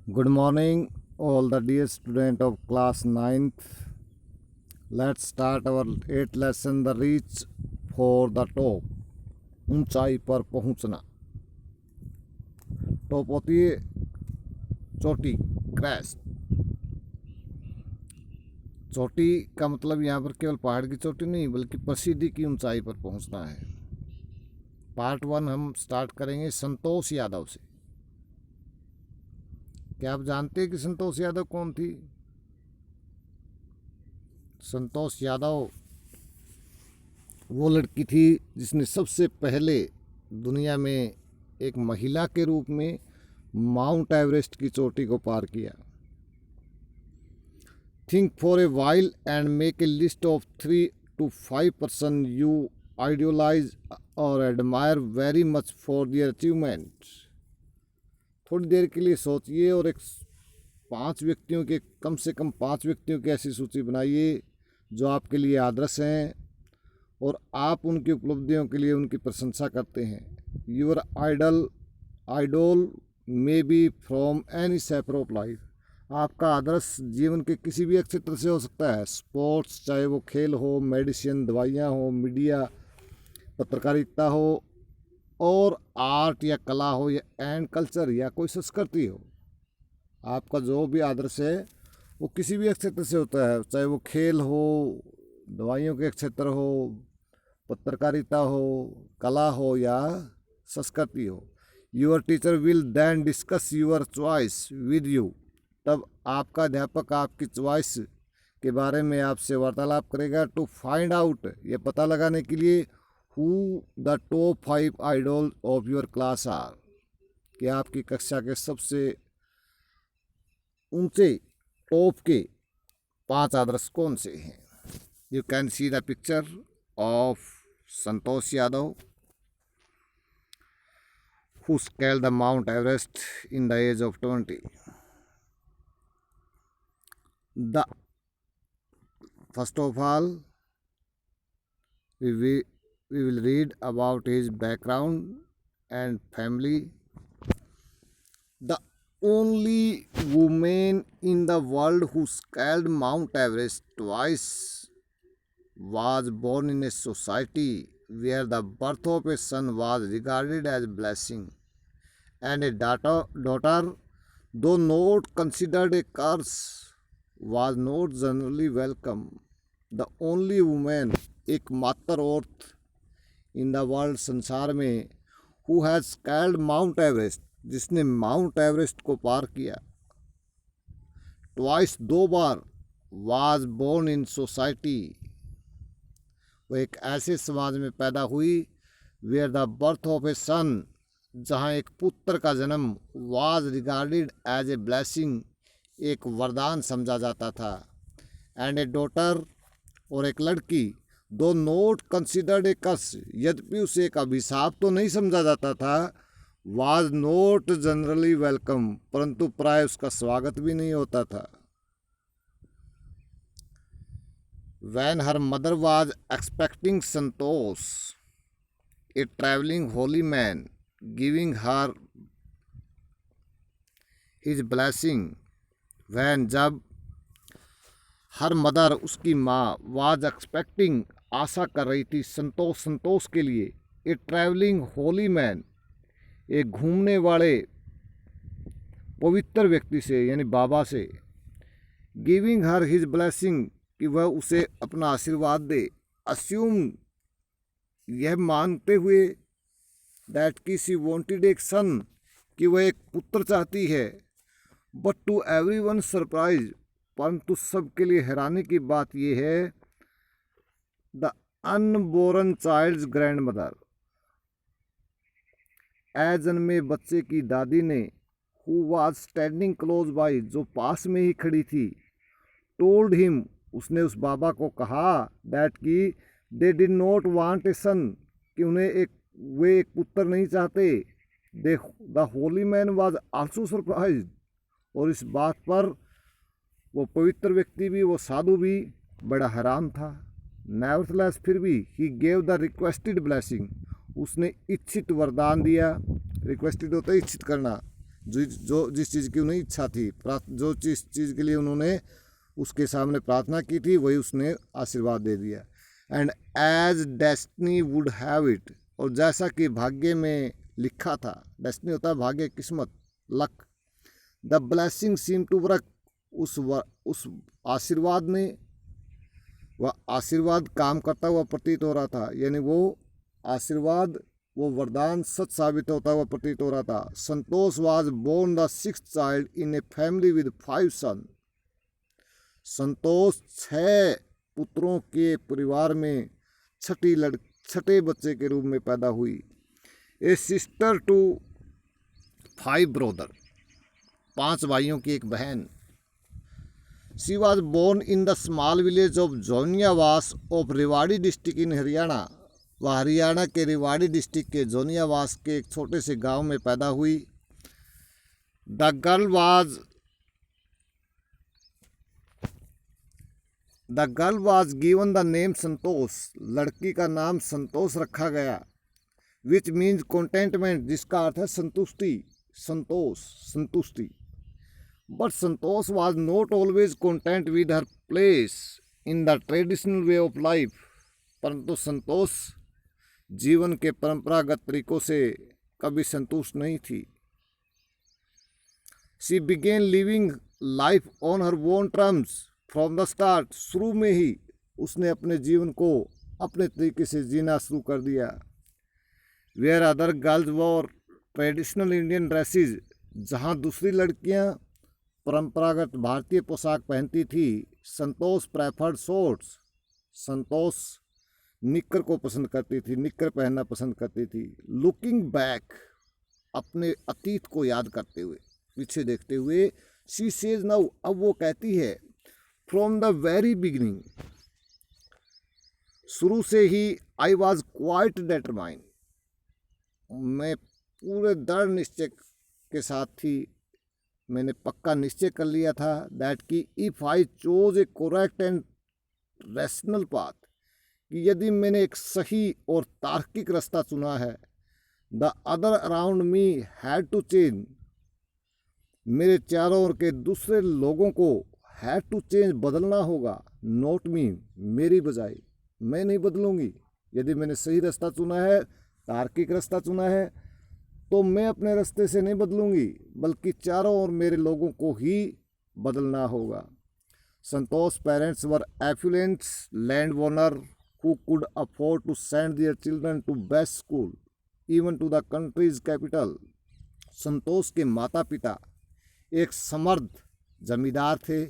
Good morning, all the dear student of class 9th. Let's start our 8th lesson, the reach for the top. ऊंचाई पर पहुंचना. Top होती है चोटी, crest. चोटी का मतलब यहाँ पर केवल पहाड़ की चोटी नहीं बल्कि प्रसिद्धि की ऊंचाई पर पहुंचना है. पार्ट 1 हम स्टार्ट करेंगे संतोष यादव से. क्या आप जानते हैं कि संतोष यादव कौन थी? संतोष यादव वो लड़की थी जिसने सबसे पहले दुनिया में एक महिला के रूप में माउंट एवरेस्ट की चोटी को पार किया. Think for a while and make a list of 3 to 5 person you idealize और admire very much for their achievement. थोड़ी देर के लिए सोचिए और कम से कम 5 व्यक्तियों की ऐसी सूची बनाइए जो आपके लिए आदर्श हैं और आप उनकी उपलब्धियों के लिए उनकी प्रशंसा करते हैं. Your idol may be from any sector of life. आपका आदर्श जीवन के किसी भी क्षेत्र से हो सकता है. स्पोर्ट्स, चाहे वो खेल हो, मेडिसिन, दवाइयाँ हो, मीडिया, पत्रकारिता हो, और आर्ट या कला हो, या एंड कल्चर या कोई संस्कृति हो. आपका जो भी आदर्श है वो किसी भी क्षेत्र से होता है, चाहे वो खेल हो, दवाइयों के क्षेत्र हो, पत्रकारिता हो, कला हो या संस्कृति हो. Your teacher will then discuss your choice with you. तब आपका अध्यापक आपकी चॉइस के बारे में आपसे वार्तालाप करेगा. टू फाइंड आउट, ये पता लगाने के लिए who the top 5 idol of your class are, कि आपकी कक्षा के सबसे ऊंचे टॉप के 5 आदर्श कौन से हैं. You can see the picture of Santosh Yadav who scaled the Mount Everest in the age of 20. First of all, we will read about his background and family. The only woman in the world who scaled Mount Everest twice was born in a society where the birth of a son was regarded as a blessing, and a daughter, though not considered a curse, was not generally welcome. The only woman, एकमात्र औरत in the world, संसार में, who has scaled Mount Everest, जिसने Mount Everest को पार किया, twice, 2 बार, was born in society, वो एक ऐसे समाज में पैदा हुई, where the birth of a son, जहाँ एक पुत्र का जन्म, was regarded as a blessing, एक वरदान समझा जाता था, एंड ए डॉटर, और एक लड़की, दो नोट कंसिडर्ड ए कर्स, यद्यपि उसे एक अभिशाप तो नहीं समझा जाता था, वाज नोट जनरली वेलकम, परंतु प्राय उसका स्वागत भी नहीं होता था. When her mother was expecting Santosh, a traveling holy man, giving her his blessing, when जब हर मदर, उसकी माँ, was expecting, आशा कर रही थी, संतोष के लिए, ए ट्रैवलिंग होली मैन, एक घूमने वाले पवित्र व्यक्ति से, यानी बाबा से, गिविंग हर हिज ब्लेसिंग, कि वह उसे अपना आशीर्वाद दे. अस्यूम, यह मानते हुए, दैट कि सी वॉन्टेड एक सन, कि वह एक पुत्र चाहती है. But to everyone surprise, परंतु सबके लिए हैरानी की बात यह है, the unborn child's grandmother, अजन्मे बच्चे की दादी ने, who was standing close by, जो पास में ही खड़ी थी, टोल्ड हिम, उसने उस बाबा को कहा, दैट कि they did not want a son, कि वे एक पुत्र नहीं चाहते. The holy man was also surprised, और इस बात पर वो पवित्र व्यक्ति भी, वो साधु भी बड़ा हैरान था. नेवरथलेस, फिर भी, he gave the requested blessing, उसने इच्छित वरदान दिया. रिक्वेस्टेड होता है इच्छित करना, जिस चीज़ की उन्हें इच्छा थी, जो चीज़ के लिए उन्होंने उसके सामने प्रार्थना की थी, वही उसने आशीर्वाद दे दिया। And as destiny would have it, और जैसा कि भाग्य में लिखा था, डेस्टिनी होता है भाग्य, किस्मत, luck, the blessing seem to work, उस आशीर्वाद ने, वह आशीर्वाद काम करता हुआ प्रतीत हो रहा था, यानी वो आशीर्वाद, वो वरदान सच साबित होता हुआ प्रतीत हो रहा था। Santosh was born the 6th child in a family with 5 son. Santosh 6 पुत्रों के परिवार में छठे बच्चे के रूप में पैदा हुई। ए सिस्टर टू 5 ब्रदर, 5 भाइयों की एक बहन। She was born in the small village of Joniyawas of Rewari district in Haryana. वह हरियाणा के रेवाड़ी डिस्ट्रिक्ट के जोनियावास के एक छोटे से गांव में पैदा हुई। The girl was given the name Santosh, लड़की का नाम संतोष रखा गया। विच मीन्स कंटेंटमेंट, जिसका अर्थ है संतुष्टि, संतोष, संतुष्टि। But Santosh was not always content with her place in the traditional way of life. परंतु संतोष जीवन के परंपरागत तरीकों से कभी संतुष्ट नहीं थी। She began living life on her own terms from the start. शुरू में ही उसने अपने जीवन को अपने तरीके से जीना शुरू कर दिया। Where other girls wore traditional Indian dresses, जहाँ दूसरी लड़कियाँ परंपरागत भारतीय पोशाक पहनती थी, संतोष प्रेफर्ड शॉर्ट्स, संतोष निक्कर को पसंद करती थी, निक्कर पहनना पसंद करती थी। लुकिंग बैक, अपने अतीत को याद करते हुए, पीछे देखते हुए, शी सेज नाउ, अब वो कहती है, फ्रॉम द वेरी बिगिनिंग, शुरू से ही, आई वॉज क्वाइट डिटरमाइंड, मैं पूरे दृढ़ निश्चय के साथ थी, मैंने पक्का निश्चय कर लिया था, दैट कि if I chose A correct and rational path, कि यदि मैंने एक सही और तार्किक रास्ता चुना है, the other around me had to change, मेरे चारों ओर के दूसरे लोगों को हैड टू चेंज, बदलना होगा, नॉट मी, मेरी बजाय, मैं नहीं बदलूंगी। यदि मैंने सही रास्ता चुना है, तार्किक रास्ता चुना है, तो मैं अपने रास्ते से नहीं बदलूंगी, बल्कि चारों ओर मेरे लोगों को ही बदलना होगा। Santosh parents were affluent land owner who could afford to send their children to best school, even to the country's capital. संतोष के माता पिता एक समर्थ जमींदार थे,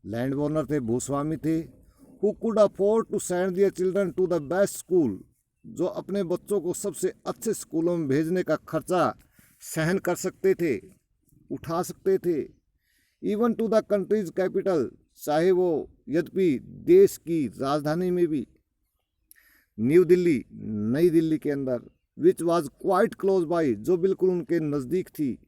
लैंड ओनर थे, भूस्वामी थे। who could afford to send their children to the best school, जो अपने बच्चों को सबसे अच्छे स्कूलों में भेजने का खर्चा सहन कर सकते थे, उठा सकते थे। Even to the country's capital, चाहे वो यद्यपि देश की राजधानी में भी, न्यू दिल्ली, नई दिल्ली के अंदर, which was quite close by, जो बिल्कुल उनके नज़दीक थी,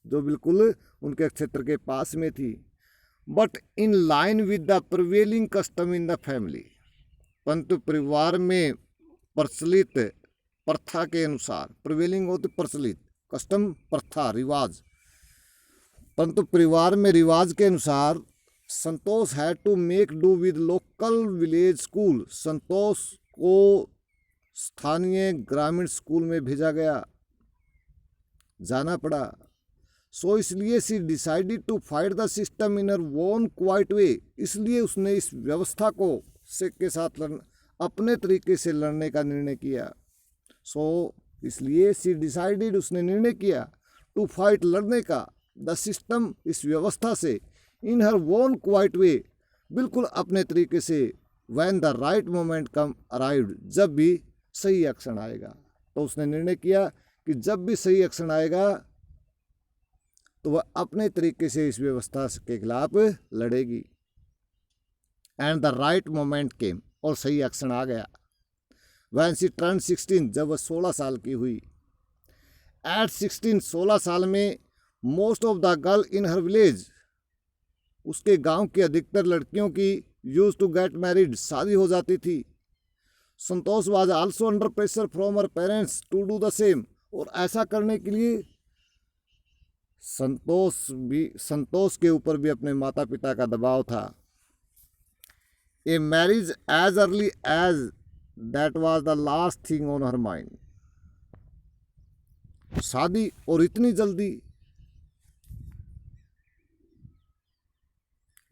जो बिल्कुल उनके क्षेत्र के पास में थी। But in line with the prevailing custom in the family, परंतु परिवार में प्रचलित प्रथा के अनुसार, प्रिवेलिंग होती प्रचलित, कस्टम प्रथा, रिवाज, परंतु परिवार में रिवाज के अनुसार Santosh had to make do with local village school, Santosh को स्थानीय ग्रामीण स्कूल में भेजा गया, जाना पड़ा। सो इसलिए she decided to fight the system in her own quiet way, इसलिए उसने इस व्यवस्था को के साथ अपने तरीके से लड़ने का निर्णय किया। सो इसलिए सी डिसाइडेड, उसने निर्णय किया, टू फाइट, लड़ने का, द सिस्टम, इस व्यवस्था से, इन हर ओन क्वाइट वे, बिल्कुल अपने तरीके से, when the right moment come arrived, जब भी सही एक्शन आएगा। तो उसने निर्णय किया कि जब भी सही एक्शन आएगा तो वह अपने तरीके से इस व्यवस्था के खिलाफ लड़ेगी। एंड द राइट मोमेंट केम, और सही एक्शन आ गया। व्हेन शी टर्न 16, जब वह 16 साल की हुई। एट 16, 16 साल में, most of the girl in her village, उसके गांव की अधिकतर लड़कियों की यूज टू गेट मैरिड, शादी हो जाती थी। Santosh was also under pressure from her parents to do the same, और ऐसा करने के लिए संतोष के ऊपर भी अपने माता पिता का दबाव था। A marriage as early age that was the last thing on her mind. शादी और इतनी जल्दी,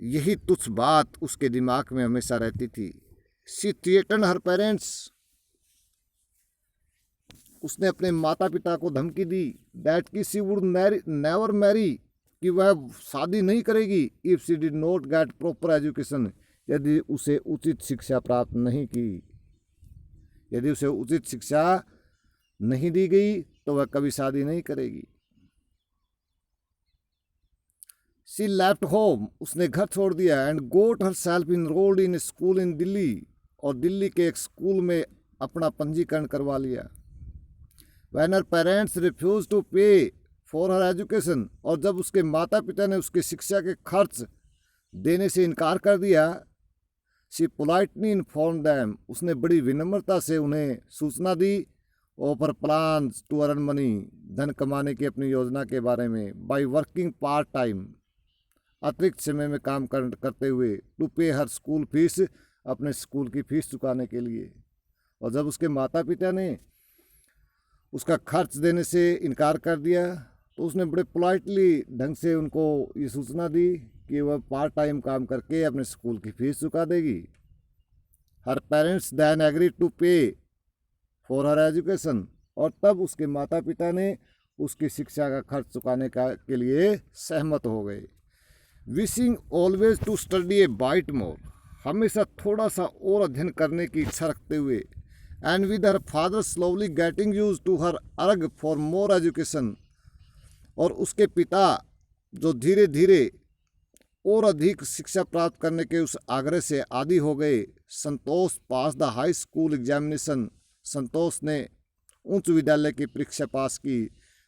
यही तुच्छ बात उसके दिमाग में हमेशा रहती थी। She threatened her parents. उसने अपने माता पिता को धमकी दी दैट कि शी वुड नेवर मैरी, कि वह शादी नहीं करेगी if she did not get proper education, यदि उसे उचित शिक्षा प्राप्त नहीं की, यदि उसे उचित शिक्षा नहीं दी गई तो वह कभी शादी नहीं करेगी। She left home. उसने घर छोड़ दिया and got herself enrolled in school in Delhi. और दिल्ली के एक स्कूल में अपना पंजीकरण करवा लिया। When her parents refused to pay for her education, और जब उसके माता पिता ने उसकी शिक्षा के खर्च देने से इनकार कर दिया, she politely informed them, उसने बड़ी विनम्रता से उन्हें सूचना दी, offer plans to earn money, धन कमाने की अपनी योजना के बारे में, by working part time, अतिरिक्त समय में काम करते हुए, to pay her school fees, अपने स्कूल की फीस चुकाने के लिए। और जब उसके माता पिता ने उसका खर्च देने से इनकार कर दिया तो उसने बड़े पोलाइटली ढंग से उनको ये सूचना दी कि वह पार्ट टाइम काम करके अपने स्कूल की फीस चुका देगी। हर पेरेंट्स दैन एग्री टू पे फॉर हर एजुकेशन। और तब उसके माता पिता ने उसकी शिक्षा का खर्च चुकाने के लिए सहमत हो गए। Wishing always to study a bit more. हमेशा थोड़ा सा और अध्ययन करने की इच्छा रखते हुए। And with her father slowly getting used to her urge for more education, और उसके पिता जो धीरे धीरे और अधिक शिक्षा प्राप्त करने के उस आग्रह से आदी हो गए। संतोष पास द हाई स्कूल एग्जामिनेशन। संतोष ने उच्च विद्यालय की परीक्षा पास की।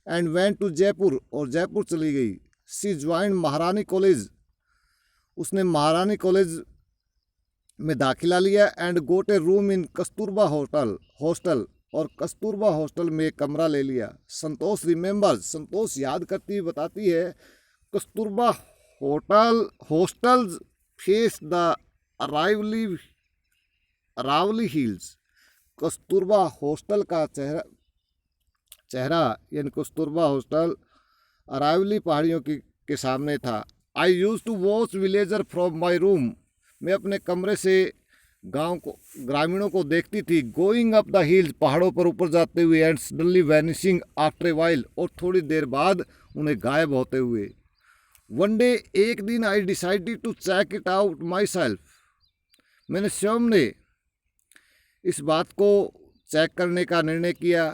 एंड वेंट टू जयपुर, और जयपुर चली गई। She joined Maharani college. उसने महारानी कॉलेज में दाखिला लिया। And got a room in Kasturba hostel, और कस्तूरबा हॉस्टल में कमरा ले लिया। संतोष रिमेंबर्स, संतोष याद करती हुई बताती है, Kasturba hostels face the Aravalli hills. Kasturba hostel का चेहरा यानी कस्तूरबा हॉस्टल अरावली पहाड़ियों के सामने था। I used to watch villager from my room. मैं अपने कमरे से ग्रामीणों को देखती थी। गोइंग अप द हिल्स, पहाड़ों पर ऊपर जाते हुए। And suddenly vanishing after a while, और थोड़ी देर बाद उन्हें गायब होते हुए। वन डे, एक दिन, I decided to check it out myself. मैंने स्वयं ने इस बात को चेक करने का निर्णय किया।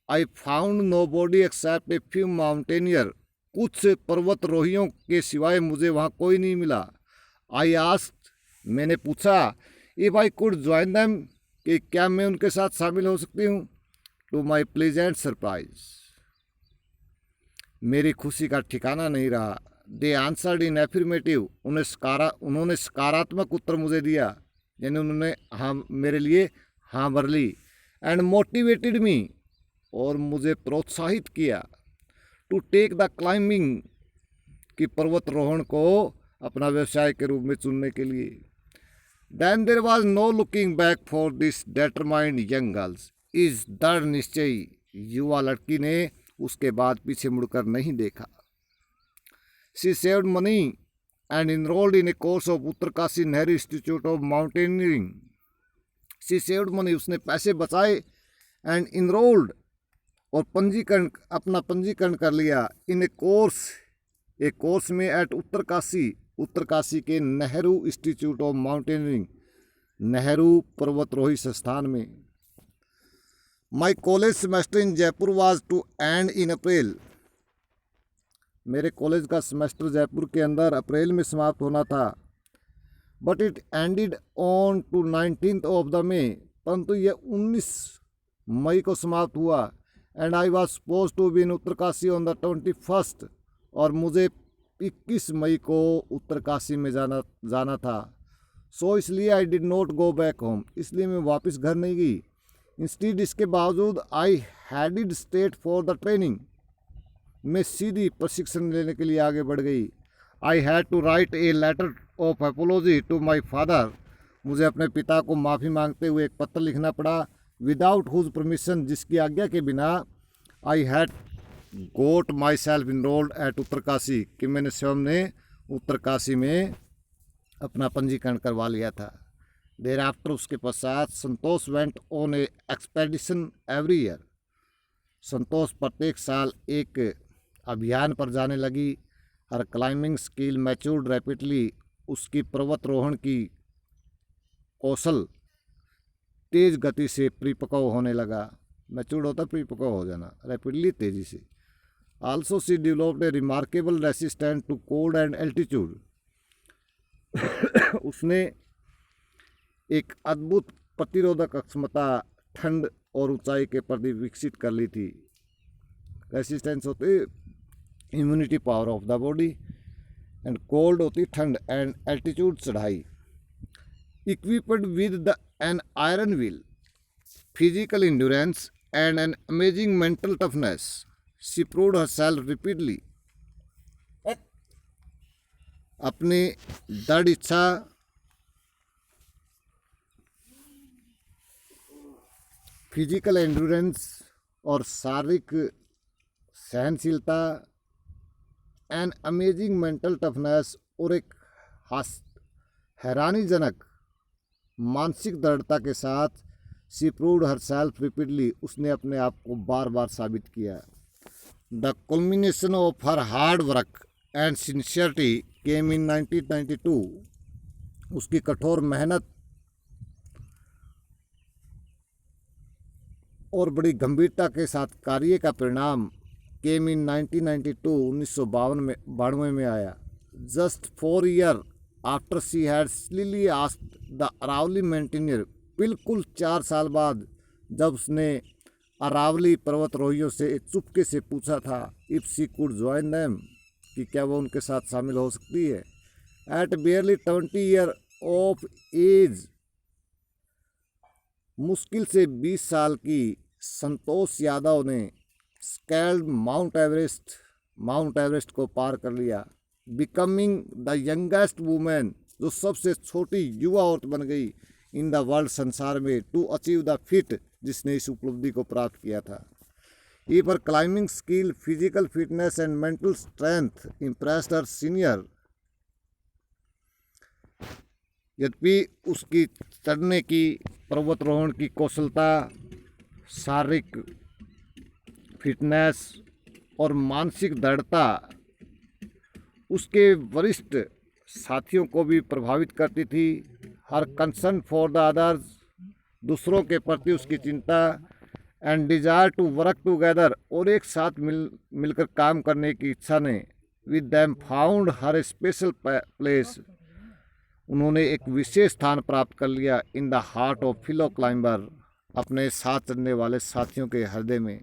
I found nobody except a few mountaineer. कुछ पर्वतरोहियों के सिवाय मुझे वहाँ कोई नहीं मिला। आई आस्क्ड, मैंने पूछा, if I could join them, कि क्या मैं उनके साथ शामिल हो सकती हूँ। टू माई प्लेजेंट सरप्राइज, मेरी खुशी का ठिकाना नहीं रहा। दे आंसर्ड इन एफर्मेटिव। उन्होंने सकारात्मक उत्तर मुझे दिया, यानी उन्होंने हाँ मेरे लिए हाँ भर ली। एंड मोटिवेटेड मी, और मुझे प्रोत्साहित किया। टू टेक द क्लाइंबिंग, कि पर्वतारोहण को अपना व्यवसाय के रूप में चुनने के लिए। Then there was no looking back for this determined young girls. इस दृढ़ निश्चयी युवा लड़की ने उसके बाद पीछे मुड़कर नहीं देखा। She saved money and enrolled in a course of Uttarkashi Nehru Institute of mountaineering. She saved money, उसने पैसे बचाए। एंड enrolled, और अपना पंजीकरण कर लिया। इन एक कोर्स में एट उत्तरकाशी के Nehru Institute of Mountaineering, Nehru पर्वतरोही संस्थान में। My college semester in Jaipur was to end in April. मेरे कॉलेज का सेमेस्टर जयपुर के अंदर अप्रैल में समाप्त होना था। But it ended on to 19th of the May, परंतु यह 19 मई को समाप्त हुआ। And I was suppose to be in Uttarkashi on the 21st, और मुझे 21 मई को उत्तरकाशी में जाना था। सो इसलिए I did not go back home, इसलिए मैं वापस घर नहीं गई। इंस्टीड, इसके बावजूद, I headed straight for the training, में सीधी प्रशिक्षण लेने के लिए आगे बढ़ गई। I had to write a letter of apology to my father, मुझे अपने पिता को माफ़ी मांगते हुए एक पत्र लिखना पड़ा। विदाउट हुज परमिशन, जिसकी आज्ञा के बिना। I had got myself enrolled at Uttarkashi, कि मैंने स्वयं ने उत्तरकाशी में अपना पंजीकरण करवा लिया था। देर आफ्टर, उसके पश्चात, Santosh went on a expedition every year, Santosh प्रत्येक साल एक अभियान पर जाने लगी। Her climbing skill matured rapidly, उसकी पर्वतारोहण की कौशल तेज गति से परिपक्व होने लगा। मैच्योर्ड होता परिपक्व हो जाना, रैपिडली तेजी से। Also she developed a remarkable resistant to cold and altitude, उसने एक अद्भुत प्रतिरोधक क्षमता ठंड और ऊंचाई के प्रति विकसित कर ली थी। रेसिस्टेंस होती immunity power of the body, and cold होती ठंड, एंड एल्टीट्यूड चढ़ाई। Equipped with an iron will, physical endurance and an amazing mental toughness, she proved herself repeatedly. अपनी दृढ़ इच्छा, फिजिकल एंड्योरेंस और शारीरिक सहनशीलता, एन अमेजिंग मेंटल टफनेस, और एक हैरानीजनक मानसिक दृढ़ता के साथ, शी प्रूव्ड हरसेल्फ रिपीटली, उसने अपने आप को बार बार साबित किया। The culmination of her hard work and sincerity came in 1992, उसकी कठोर मेहनत और बड़ी गंभीरता के साथ कार्य का परिणाम केम इन 1992 में आया। Just 4 year after she had slyly asked the Aravalli mountaineer, बिल्कुल 4 साल बाद जब उसने अरावली पर्वतारोहियों से चुपके से पूछा था, if she could join them, कि क्या वो उनके साथ शामिल हो सकती है। At barely 20 year of age, मुश्किल से 20 साल की संतोष यादव ने स्केल्ड माउंट एवरेस्ट को पार कर लिया। बिकमिंग द यंगेस्ट वुमेन, जो सबसे छोटी युवा औरत बन गई इन द वर्ल्ड, संसार में, टू अचीव द फीट, जिसने इस उपलब्धि को प्राप्त किया था। If her climbing skill, physical fitness and mental strength impressed her senior, यद्यपि उसकी चढ़ने की, पर्वतारोहण की कौशलता, शारीरिक फिटनेस और मानसिक दृढ़ता उसके वरिष्ठ साथियों को भी प्रभावित करती थी। Her concern for the others, दूसरों के प्रति उसकी चिंता, and desire to work together, और एक साथ मिलकर काम करने की इच्छा ने, with them found her special place, उन्होंने एक विशेष स्थान प्राप्त कर लिया in the heart of fellow climber, अपने साथ चलने वाले साथियों के हृदय में।